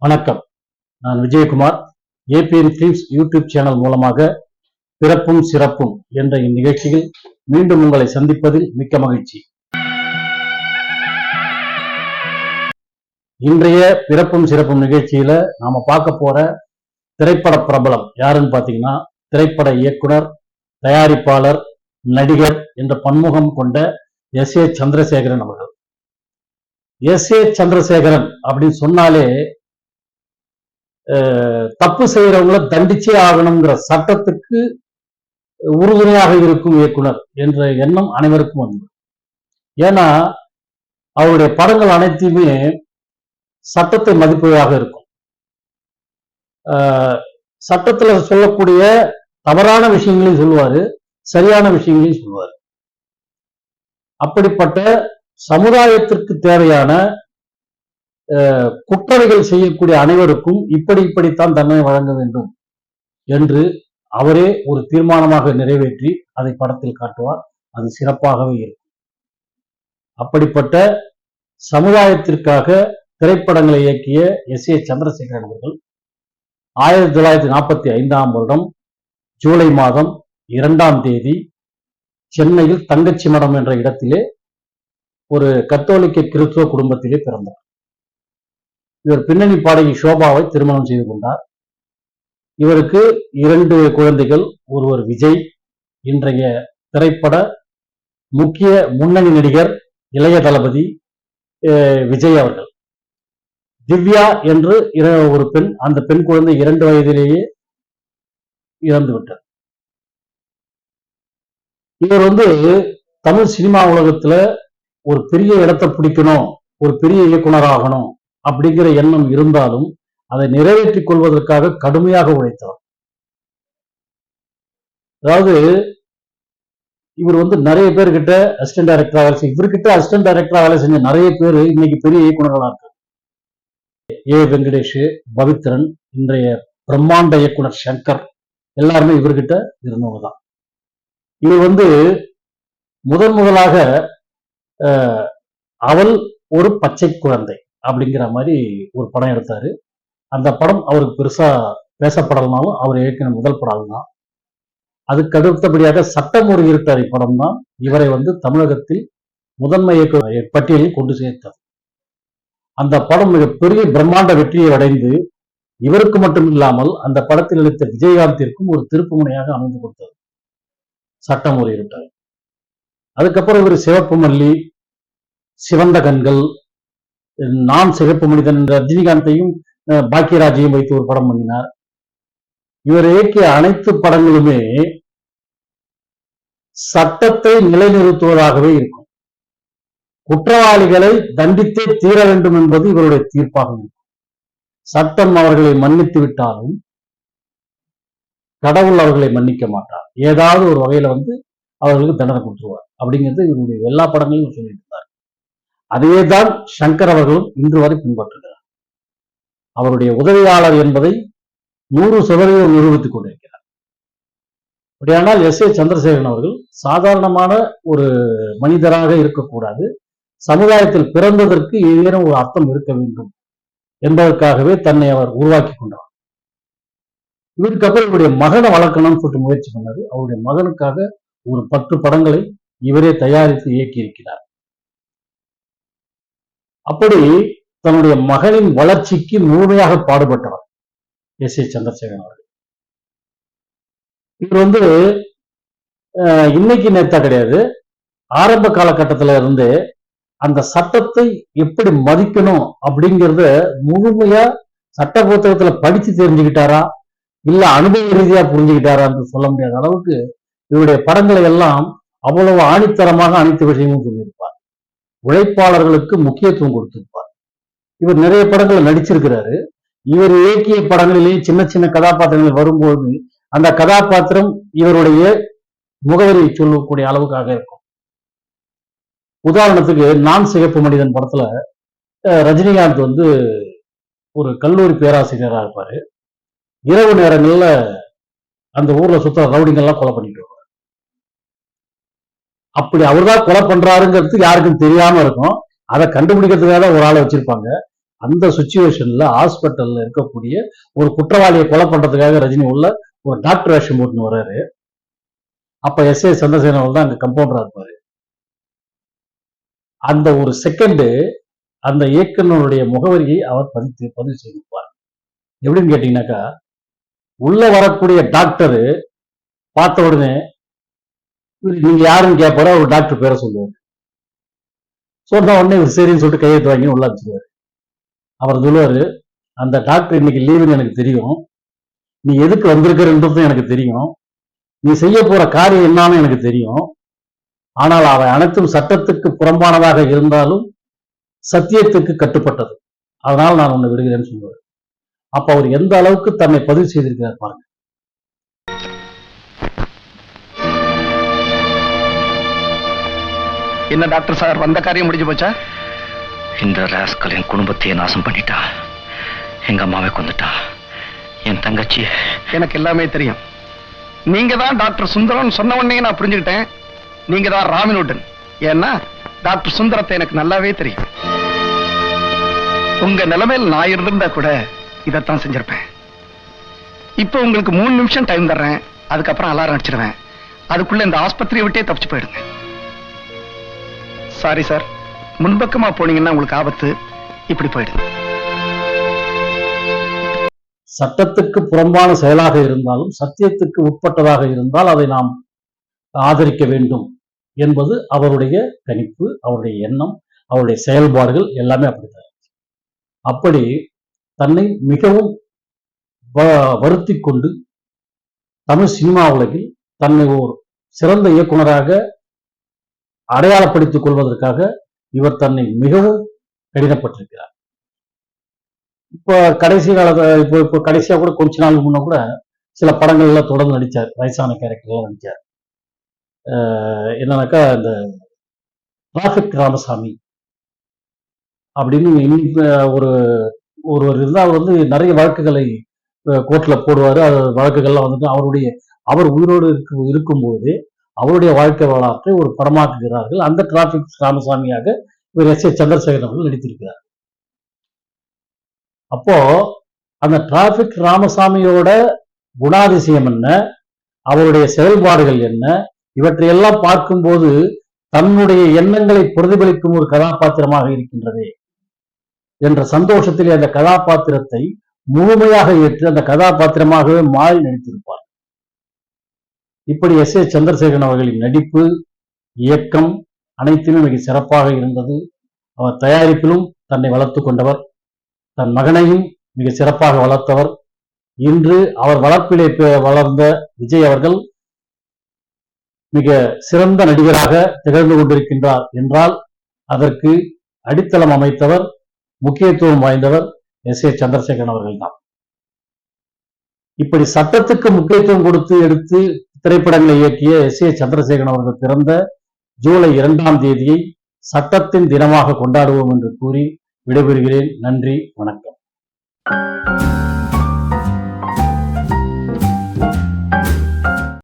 வணக்கம். நான் Vijayakumar. ABN films YouTube channel மூலமாக பிறப்பும் சிறப்பும் என்ற இந்நிகழ்ச்சியில் மீண்டும் உங்களை சந்திப்பதில் மிக்க மகிழ்ச்சி. இன்றைய பிறப்பும் சிறப்பும் நிகழ்ச்சியில நாம பார்க்க போற திரைப்பட பிரபலம் யாருன்னு பாத்தீங்கன்னா, திரைப்பட இயக்குனர், தயாரிப்பாளர், நடிகர் என்ற பன்முகம் கொண்ட எஸ்.ஏ. சந்திரசேகரன் அவர்கள். எஸ்.ஏ. சந்திரசேகரன் அப்படின்னு சொன்னாலே தப்பு செய்யறவங்கள தண்டிச்சே ஆகணுங்கிற சட்டத்துக்கு உறுதுணையாக இருக்கும் இயக்குனர் என்ற எண்ணம் அனைவருக்கும் வந்தது. ஏன்னா அவருடைய படங்கள் அனைத்துமே சட்டத்தை மதிப்பதாக இருக்கும். சட்டத்துல சொல்லக்கூடிய தவறான விஷயங்களையும் சொல்லுவாரு, சரியான விஷயங்களையும் சொல்லுவாரு. அப்படிப்பட்ட சமுதாயத்திற்கு தேவையான குற்றவைகள் செய்யக்கூடிய அனைவருக்கும் இப்படித்தான் தண்டனை வழங்க வேண்டும் என்று அவரே ஒரு தீர்மானமாக நிறைவேற்றி அதை படத்தில் காட்டுவார். அது சிறப்பாகவே இருக்கும். அப்படிப்பட்ட சமுதாயத்திற்காக திரைப்படங்களை இயக்கிய எஸ்.ஏ. சந்திரசேகரன் அவர்கள் 1945ஆம் வருடம் ஜூலை மாதம் 2ஆம் தேதி சென்னையில் தங்கச்சி மடம் என்ற இடத்திலே ஒரு கத்தோலிக்க கிறிஸ்துவ குடும்பத்திலே பிறந்தார். இவர் பின்னணி பாடகி ஷோபாவை திருமணம் செய்து கொண்டார். இவருக்கு 2 குழந்தைகள். ஒருவர் விஜய், இன்றைய திரைப்பட முக்கிய முன்னணி நடிகர், இளைய தளபதி விஜய் அவர்கள். திவ்யா என்று ஒரு பெண். அந்த பெண் குழந்தை 2 வயதிலேயே இறந்து விட்டார். இவர் தமிழ் சினிமா உலகத்துல ஒரு பெரிய இடத்தை பிடிக்கணும், ஒரு பெரிய இயக்குனர் ஆகணும் அப்படிங்கிற எண்ணம் இருந்தாலும் அதை நிறைவேற்றிக் கொள்வதற்காக கடுமையாக உழைத்தவர். அதாவது இவர் நிறைய பேர்கிட்ட அசிஸ்டன்ட் டைரக்டரா வேலை செய்ய, இவர்கிட்ட அசிஸ்டன்ட் டைரக்டரா வேலை செஞ்ச நிறைய பேர் இன்னைக்கு பெரிய இயக்குநர்களா இருக்காங்க. ஏ வெங்கடேஷ், பவித்ரன், இன்றைய பிரம்மாண்ட இயக்குனர் சங்கர், எல்லாருமே இவர்கிட்ட இருந்தவங்க தான். இவர் முதலாக அவள் ஒரு பச்சை குழந்தை அப்படிங்கிற மாதிரி ஒரு படம் எடுத்தாரு. அந்த படம் அவருக்கு பெருசா பேசப்படலனாலும் அவர் இயக்கின முதல் படம் தான். அதுக்கு அடுத்தபடியாக சட்டம் ஒரு இருட்டாரி படம் தான் இவரை தமிழகத்தில் முதன்மை இயக்குனர் பட்டியலில் கொண்டு சேர்த்தது. அந்த படம் மிகப்பெரிய பிரம்மாண்ட வெற்றியை அடைந்து இவருக்கு மட்டும் இல்லாமல் அந்த படத்தில் நடித்த விஜயகாந்திற்கும் ஒரு திருப்பு முனையாக அமைந்து கொடுத்தது சட்டம் ஒரு இருட்டாரி. அதுக்கப்புறம் இவர் சிவப்பு மல்லி, சிவந்த கண்கள், நான் சிறப்பு மனிதன், ரஜினிகாந்தையும் பாக்கியராஜையும் வைத்து ஒரு படம் பண்ணினார். இவர் இயக்கிய அனைத்து படங்களுமே சட்டத்தை நிலைநிறுத்துவதாகவே இருக்கும். குற்றவாளிகளை தண்டித்தே தீர வேண்டும் என்பது இவருடைய தீர்ப்பாக இருக்கும். சட்டம் அவர்களை மன்னித்து விட்டாலும் கடவுள் அவர்களை மன்னிக்க மாட்டார். ஏதாவது ஒரு வகையில அவர்களுக்கு தண்டனை கொடுத்துருவார் அப்படிங்கிறது இவருடைய எல்லா படங்களையும் சொல்லிட்டு இருந்தார். அதையே தான் சங்கர் அவர்களும் இன்று வரை பின்பற்றுகிறார். அவருடைய உதவியாளர் என்பதை 100% நிரூபித்துக் கொண்டிருக்கிறார். அப்படியானால் எஸ்.ஏ. சந்திரசேகரன் அவர்கள் சாதாரணமான ஒரு மனிதராக இருக்கக்கூடாது, சமுதாயத்தில் பிறந்ததற்கு ஏதேனும் ஒரு அர்த்தம் இருக்க வேண்டும் என்பதற்காகவே தன்னை அவர் உருவாக்கி கொண்டார். இவருக்கு அப்புறம் இவருடைய மகனை வளர்க்கணும்னு சொல்லிட்டு முயற்சி பண்ணாரு. அவருடைய மகனுக்காக ஒரு 10 படங்களை இவரே தயாரித்து இயக்கி இருக்கிறார். அப்படி தன்னுடைய மகனின் வளர்ச்சிக்கு முழுமையாக பாடுபட்டவர் எஸ்.ஏ. சந்திரசேகரன் அவர்கள். இவர் இன்னைக்கு நேத்தா கிடையாது, ஆரம்ப காலகட்டத்தில இருந்து அந்த சட்டத்தை எப்படி மதிக்கணும் அப்படிங்கிறத முழுமையா சட்ட புத்தகத்துல படிச்சு தெரிஞ்சுக்கிட்டாரா, இல்ல அனுபவ ரீதியா புரிஞ்சுக்கிட்டாரான்னு சொல்ல முடியாத அளவுக்கு இவருடைய படங்களை எல்லாம் அவ்வளவு ஆணித்தரமாக அனைத்து விஷயமும் சொல்லியிருப்பார். உழைப்பாளர்களுக்கு முக்கியத்துவம் கொடுத்திருப்பார். இவர் நிறைய படங்களை நடிச்சிருக்கிறாரு. இவர் இயக்கிய படங்களிலேயே சின்ன சின்ன கதாபாத்திரங்கள் வரும்போது அந்த கதாபாத்திரம் இவருடைய முகவரியை சொல்லக்கூடிய அளவுக்காக இருக்கும். உதாரணத்துக்கு நான் சிகப்பு மனிதன் படத்துல ரஜினிகாந்த் ஒரு கல்லூரி பேராசிரியராக இருப்பாரு. இரவு நேரங்கள்ல அந்த ஊர்ல சுத்த ரவுடிங்கெல்லாம் கொலை பண்ணிட்டு வருவார். அப்படி அவர் தான் கொலை பண்றாருங்கிறது யாருக்கும் தெரியாம இருக்கும். அதை கண்டுபிடிக்கிறதுக்காக ஒரு ஆளை வச்சிருப்பாங்க. அந்த சுச்சுவேஷன்ல ஹாஸ்பிட்டல்ல இருக்கக்கூடிய ஒரு குற்றவாளியை கொலை பண்றதுக்காக ரஜினி உள்ள ஒரு டாக்டர் வேஷம் போட்டுன்னு வர்றாரு. அப்ப எஸ்.ஏ. சந்திரசேகரன் அவர்கள் தான் அங்க கம்பவுண்டரா இருப்பாரு. அந்த ஒரு செகண்ட் அந்த இயக்குனருடைய முகவரியை அவர் பதிவு செய்திருப்பார். எப்படின்னு கேட்டீங்கன்னாக்கா, உள்ள வரக்கூடிய டாக்டர் பார்த்த உடனே நீங்க யாருன்னு கேட்பாரு, ஒரு டாக்டர் பேரை சொல்லுவாரு. சொன்ன உடனே சரின்னு சொல்லிட்டு கையெழுத்து வாங்கி உள்ள வச்சுருவாரு. அவர் சொல்லுவாரு, அந்த டாக்டர் இன்னைக்கு லீவுன்னு எனக்கு தெரியும், நீ எதுக்கு வந்திருக்கிறன்றதும் எனக்கு தெரியும், நீ செய்ய போற காரியம் என்னன்னு எனக்கு தெரியும், ஆனால் அவை அனைத்தும் சட்டத்துக்கு புறம்பானதாக இருந்தாலும் சத்தியத்துக்கு கட்டுப்பட்டது, அதனால் நான் உன்னை விடுகிறேன்னு சொல்லுவார். அப்ப அவர் எந்த அளவுக்கு தன்னை பதிவு செய்திருக்கிறார் பாருங்க. என்ன டாக்டர் சார், வந்த காரியம் முடிஞ்சு போச்சா? இந்த ராஸ்கல் என் குடும்பத்தையே நாசம் பண்ணிட்டா, எங்க அம்மாவை கொண்டுட்டா, என் தங்கச்சி. எனக்கு எல்லாமே தெரியும். நீங்க தான் டாக்டர் சுந்தரம் சொன்ன உடனே நான் புரிஞ்சுக்கிட்டேன். நீங்க தான் ராமினுடன். ஏன்னா டாக்டர் சுந்தரத்தை எனக்கு நல்லாவே தெரியும். உங்க நிலைமையில் நான் இருந்திருந்தா கூட இதைத்தான் செஞ்சிருப்பேன். இப்ப உங்களுக்கு 3 நிமிஷம் டைம் தர்றேன், அதுக்கப்புறம் அலாரம் அடிச்சிருவேன். அதுக்குள்ள இந்த ஆஸ்பத்திரியை விட்டே தப்பிச்சு போயிடுங்க. சாரி சார், முன்பக்கமா போனீங்கன்னா உங்களுக்கு ஆபத்து. இப்படி போயிடுங்க. சட்டத்துக்கு புறம்பான செயலாக இருந்தாலும் சத்தியத்துக்கு உட்பட்டதாக இருந்தால் அதை நாம் ஆதரிக்க வேண்டும் என்பது அவருடைய கணிப்பு, அவருடைய எண்ணம், அவருடைய செயல்பாடுகள் எல்லாமே அப்படித்தான். அப்படி தன்னை மிகவும் வருத்தி கொண்டு தமிழ் சினிமா உலகில் தன்னை ஒரு சிறந்த இயக்குனராக அடையாளப்படுத்திக் கொள்வதற்காக இவர் தன்னை மிகவும் கடினப்பட்டிருக்கிறார். இப்போ கடைசி காலத்துல இப்போ கடைசியா கூட கொஞ்ச நாள் முன்ன கூட சில படங்கள்ல தொடர்ந்து நடிச்சார், வயசான கேரக்டர்லாம் நடிச்சார். என்னன்னாக்கா இந்த டிராபிக் ராமசாமி அப்படின்னு ஒரு ஒருவர் இருந்தால் அவர் வந்து நிறைய வழக்குகளை கோர்ட்ல போடுவாரு. அது வழக்குகள்லாம் வந்துட்டு அவர் உயிரோடு இருக்கும்போது அவருடைய வாழ்க்கை வரலாற்றை ஒரு படமாக்குகிறார்கள். அந்த டிராபிக் ராமசாமியாக இவர் எஸ்.ஏ. சந்திரசேகரன் அவர்கள் நடித்திருக்கிறார். அப்போ அந்த டிராபிக் ராமசாமியோட குணாதிசயம் என்ன, அவருடைய செயல்பாடுகள் என்ன, இவற்றையெல்லாம் பார்க்கும்போது தன்னுடைய எண்ணங்களை பிரதிபலிக்கும் ஒரு கதாபாத்திரமாக இருக்கின்றதே என்ற சந்தோஷத்திலே அந்த கதாபாத்திரத்தை முழுமையாக ஏற்று அந்த கதாபாத்திரமாகவே மாறி நடித்திருப்பார். இப்படி எஸ்.ஏ. சந்திரசேகரன் அவர்களின் நடிப்பு, இயக்கம் அனைத்துமே மிக சிறப்பாக இருந்தது. அவர் தயாரிப்பிலும் தன்னை வளர்த்து கொண்டவர், தன் மகனையும் மிக சிறப்பாக வளர்த்தவர். இன்று அவர் வளர்ப்பிலே வளர்ந்த விஜய் அவர்கள் மிக சிறந்த நடிகராக திகழ்ந்து கொண்டிருக்கின்றார் என்றால் அதற்கு அடித்தளம் அமைத்தவர், முக்கியத்துவம் வாய்ந்தவர் எஸ்.ஏ. சந்திரசேகரன் அவர்கள் தான். இப்படி சட்டத்துக்கு முக்கியத்துவம் கொடுத்து எடுத்து திரைப்படங்களை இயக்கிய எஸ்.ஏ. சந்திரசேகரன் அவர்கள் பிறந்த ஜூலை 2ஆம் தேதியை சட்டத்தின் தினமாக கொண்டாடுவோம் என்று கூறி விடைபெறுகிறேன். நன்றி, வணக்கம்.